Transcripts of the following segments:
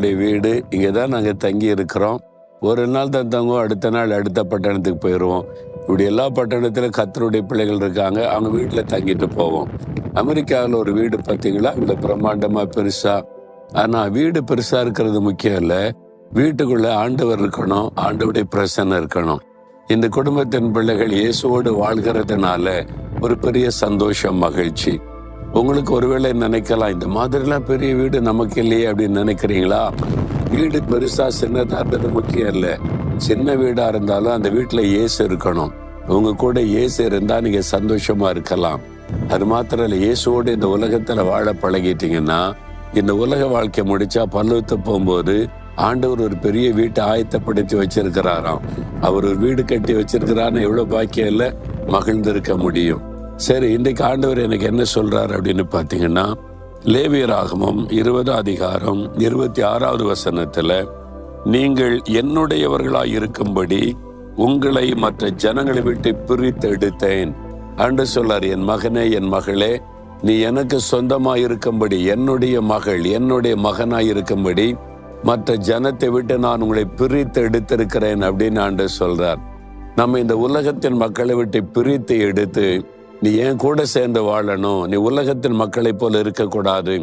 எங்களுடைய வீடு, இங்கே தான் நாங்கள் தங்கி இருக்கிறோம். ஒரு நாள் தான் தங்குவோம், அடுத்த நாள் அடுத்த பட்டணத்துக்கு போயிடுவோம். இப்படி எல்லா பட்டணத்திலும் கர்த்தருடைய பிள்ளைகள் இருக்காங்க, அவங்க வீட்டில் தங்கிட்டு போவோம். அமெரிக்காவில் ஒரு வீடு பார்த்தீங்களா, இவ்வளோ பிரம்மாண்டமாக பெருசாக. ஆனால் வீடு பெருசாக இருக்கிறது முக்கியம் இல்லை, வீட்டுக்குள்ளே ஆண்டவர் இருக்கணும், ஆண்டவருடைய பிரசன்னம் இருக்கணும். இந்த குடும்பத்தின் பிள்ளைகள் இயேசுவோடு வாழ்கிறதுனால ஒரு பெரிய சந்தோஷம், மகிழ்ச்சி. உங்களுக்கு ஒருவேளை நினைக்கலாம், இந்த மாதிரிலாம் பெரிய வீடு நமக்கு இல்லையே அப்படின்னு நினைக்கிறீங்களா? வீடு பெருசா சின்னதா இருந்தது முக்கியம் இல்லை. சின்ன வீடா இருந்தாலும் அந்த வீட்டுல இயேசு இருக்கணும். உங்க கூட இயேசு இருந்தா நீங்க சந்தோஷமா இருக்கலாம். அது மாத்திரம் இல்லை, இயேசுவோடு இந்த உலகத்துல வாழ பழகிட்டீங்கன்னா, இந்த உலக வாழ்க்கை முடிச்சா பரலோகத்து போகும்போது ஆண்டவர் ஒரு பெரிய வீட்டை ஆயத்தப்படுத்தி வச்சிருக்கிறாராம். அவர் ஒரு வீடு கட்டி வச்சிருக்கிறான்னு எவ்வளவு பாக்கியம் இல்லை, மகிழ்ந்திருக்க முடியும். சரி, இன்றைக்கு ஆண்டவர் எனக்கு என்ன சொல்றாரு அப்படின்னு பாத்தீங்கன்னா, லேவியராகமம் 20 அதிகாரம் 26வது வசனத்துல, நீங்கள் என்னுடையவர்களாய் இருக்கும்படி உங்களை மற்ற ஜனங்களை விட்டு பிரித்து எடுத்தேன். ஆண்டு சொல்லார், என் மகனே, என் மகளே, நீ எனக்கு சொந்தமாய் இருக்கும்படி, என்னுடைய மகள், என்னுடைய மகனாய் இருக்கும்படி மற்ற ஜனத்தை விட்டு நான் உங்களை பிரித்து எடுத்திருக்கிறேன் அப்படின்னு ஆண்டு சொல்றார். நம்ம இந்த உலகத்தின் மக்களை விட்டு பிரித்து எடுத்து, நீ என் கூட சேர்ந்து வாழணும், நீ உலகத்தின் மக்களை போல இருக்கக்கூடாது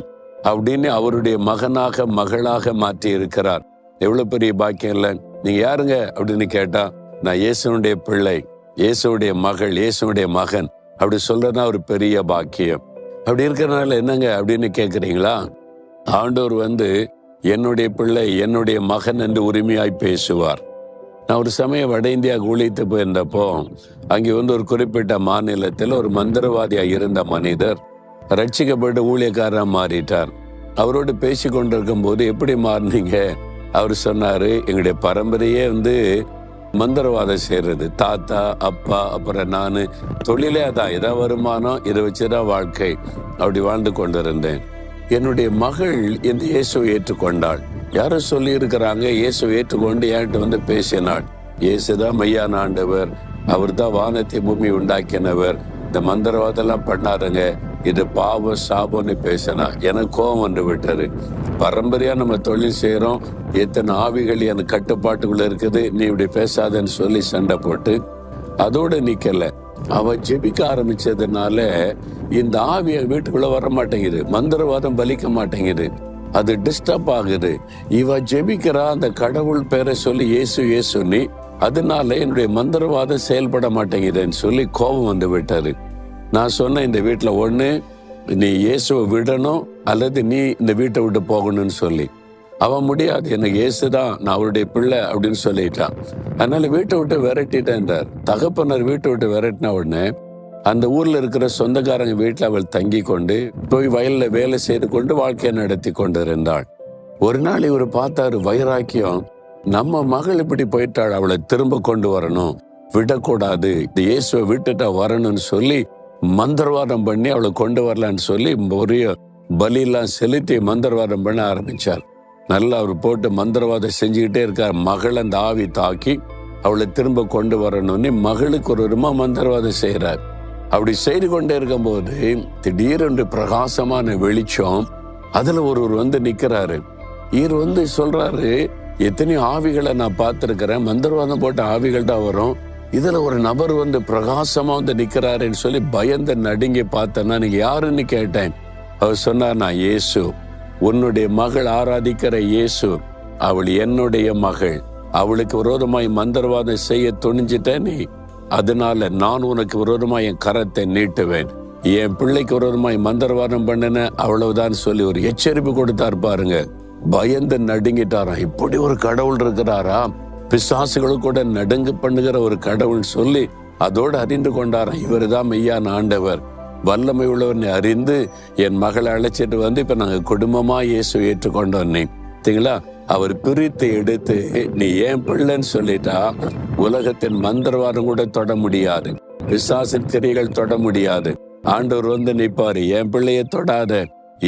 அப்படின்னு அவருடைய மகனாக மகளாக மாற்றி இருக்கிறார். எவ்வளவு பெரிய பாக்கியம் இல்லை? நீங்க யாருங்க அப்படின்னு கேட்டா, நான் இயேசுனுடைய பிள்ளை, இயேசுடைய மகள், இயேசுடைய மகன் அப்படி சொல்றதுனா ஒரு பெரிய பாக்கியம். அப்படி இருக்கிறனால என்னங்க அப்படின்னு கேட்குறீங்களா? ஆண்டவர் என்னுடைய பிள்ளை, என்னுடைய மகன் என்று உரிமையாய் பேசுவார். நான் ஒரு சமயம் வட இந்தியாவுக்கு ஊழித்து போயிருந்தப்போ, அங்கே ஒரு குறிப்பிட்ட மாநிலத்தில் ஒரு மந்திரவாதியாக இருந்த மனிதர் ரட்சிக்கப்பட்டு ஊழியக்காரராக மாறிட்டார். அவரோடு பேசி கொண்டிருக்கும் போது, எப்படி மாறினீங்க? அவர் சொன்னாரு, எங்களுடைய பரம்பரையே மந்திரவாதம் செய்யறது, தாத்தா, அப்பா, அப்புறம் நான், தொழிலே அதான், இதான் வருமானம், இதை வச்சுதான் வாழ்க்கை, அப்படி வாழ்ந்து கொண்டிருந்தேன். என்னுடைய மகள் இந்த இயேசுவை ஏற்றுக்கொண்டாள். யாரும் சொல்லி இருக்கிறாங்க, இயேசுவை ஏற்றுக்கொண்டு என்கிட்ட பேசினாள். இயேசுதான் மெய்யான ஆண்டவர், அவர் தான் வானத்தை பூமி உண்டாக்கினவர், இந்த மந்திரவாதெல்லாம் பண்ணாருங்க, இது பாவம் சாபம்னு பேசினா. எனக்கு கோபம் வந்து விட்டாரு. பரம்பரையா நம்ம தொழில் செய்யறோம், எத்தனை ஆவிகள் எனக்கு கட்டுப்பாட்டுக்குள்ள இருக்குது, நீ இப்படி பேசாதன்னு சொல்லி சண்டை போட்டு அதோட நிக்கல. அவ ஜெபிக்க ஆரம்பிச்சதுனால இந்த ஆவிய வீட்டுக்குள்ள வர மாட்டேங்குது, மந்திரவாதம் பலிக்க மாட்டேங்குது, அது டிஸ்டர்ப் ஆகுது. இவ ஜெபிக்கிறா, அந்த கடவுள் பேரை சொல்லி இயேசு இயேசுன்னு, அதனால என்னுடைய மந்திரவாதம் செயல்பட மாட்டேங்குதுன்னு சொல்லி கோபம் வந்து விட்டாரு. நான் சொன்னேன், இந்த வீட்டுல ஒண்ணு நீ இயேசுவை விடணும், அல்லது நீ இந்த வீட்டை விட்டு போகணும்னு சொல்லி. அவன் முடியாது, எனக்கு இயேசுதான், நான் அவருடைய பிள்ளை அப்படின்னு சொல்லிட்டான். அதனால வீட்டை விட்டு விரட்டிட்டேன்றார். தகப்பனர் வீட்டை விட்டு விரட்டின உடனே அந்த ஊர்ல இருக்கிற சொந்தக்காரங்க வீட்டுல அவள் தங்கி கொண்டு போய் வயல்ல வேலை செய்து கொண்டு வாழ்க்கையை நடத்தி கொண்டு இருந்தாள். ஒரு நாள் இவர் பார்த்தாரு, வைராக்கியம், நம்ம மகள் இப்படி போயிட்டாள், அவளை திரும்ப கொண்டு வரணும், விடக்கூடாது, இந்த இயேசுவை விட்டுட்டா வரணும்னு சொல்லி மந்திரவாதம் பண்ணி அவளை கொண்டு வரலான்னு சொல்லி ஒரு பலியெல்லாம் செலுத்தி மந்திரவாதம் பண்ண ஆரம்பிச்சார். நல்லா அவர் போட்டு மந்திரவாதம் செஞ்சுக்கிட்டே இருக்கார். மகள் அந்த ஆவி தாக்கி அவளை திரும்ப கொண்டு வரணும்னு மகளுக்கு ஒரு விதமா மந்திரவாதம் செய்யறார். அப்படி செய்து கொண்டே இருக்கும் போது திடீரென்று பிரகாசமான வெளிச்சம், அதுல ஒருவர் நிக்கிறாரு. இவர் சொல்றாரு, எத்தனையோ ஆவிகளை நான் பார்த்திருக்கிறேன், மந்திரவாதம் போட்ட ஆவிகள் தான் வரும், இதுல ஒரு நபர் பிரகாசமா நிக்கிறாருன்னு சொல்லி பயந்து நடுங்கி பார்த்தேன்னா, நீங்க யாருன்னு கேட்டேன். அவர் சொன்னார், நான் இயேசு, உன்னுடைய மகள் ஆராதிக்கிற இயேசு, அவள் என்னுடைய மகள், அவளுக்கு விரோதமாய் மந்திரவாதம் செய்ய துணிஞ்சிட்டேன் நீ, அதனால நான் உனக்கு விரோதமாய் என் கரத்தை நீட்டுவேன், என் பிள்ளைக்கு விரோதமாய் மந்திரவாதம் பண்ணின அவ்வளவுதான் சொல்லி ஒரு எச்சரிப்பு கொடுத்தார் பாருங்க. பயந்து நடுங்கிட்டாராம். இப்படி ஒரு கடவுள் இருக்கிறாரா, பிசாசுகளுக்கு கூட நடுங்கு பண்ணுகிற ஒரு கடவுள் சொல்லி அதோடு அறிந்து கொண்டாராம், இவர் தான் மெய்யான ஆண்டவர், வல்லமை உள்ளவனை அறிந்து என் மகளை அழைச்சிட்டு இப்ப நாங்க குடும்பமா இயேசு ஏற்றுக்கொண்டோன்னே. சரிங்களா? அவர் பிரித்து எடுத்து நீ ஏன் பிள்ளைன்னு சொல்லிட்டா உலகத்தின் மந்திரவாதம் கூட தொட முடியாது, பிசாசின் கிரிகள் தொட முடியாது. ஆண்டவர் நிப்பாரு, என் பிள்ளைய தொடாத,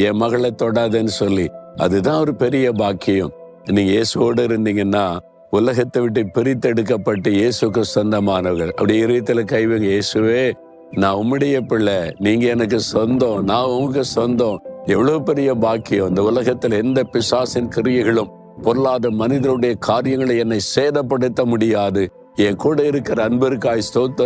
என் மகளை தொடாதன்னு சொல்லி. அதுதான் ஒரு பெரிய பாக்கியம். நீங்க இயேசுவோடு இருந்தீங்கன்னா உலகத்தை விட்டு பிரித்தெடுக்கப்பட்டு இயேசுக்கு சொந்தமானவர்கள். அப்படி இதயத்துல கைவங்க, இயேசுவே நான் உம்முடைய பிள்ளை, நீங்க எனக்கு சொந்தம், நான் உங்களுக்கு சொந்தம். எவ்வளவு பெரிய பாக்கியம். இந்த உலகத்துல எந்த பிசாசின் கிரியைகளும் பொல்லாத மனிதருடைய காரியங்களை என்னை சேதப்படுத்த முடியாது. என் கூட இருக்கிற அன்பருக்காய் ஸ்தோத்திரம்.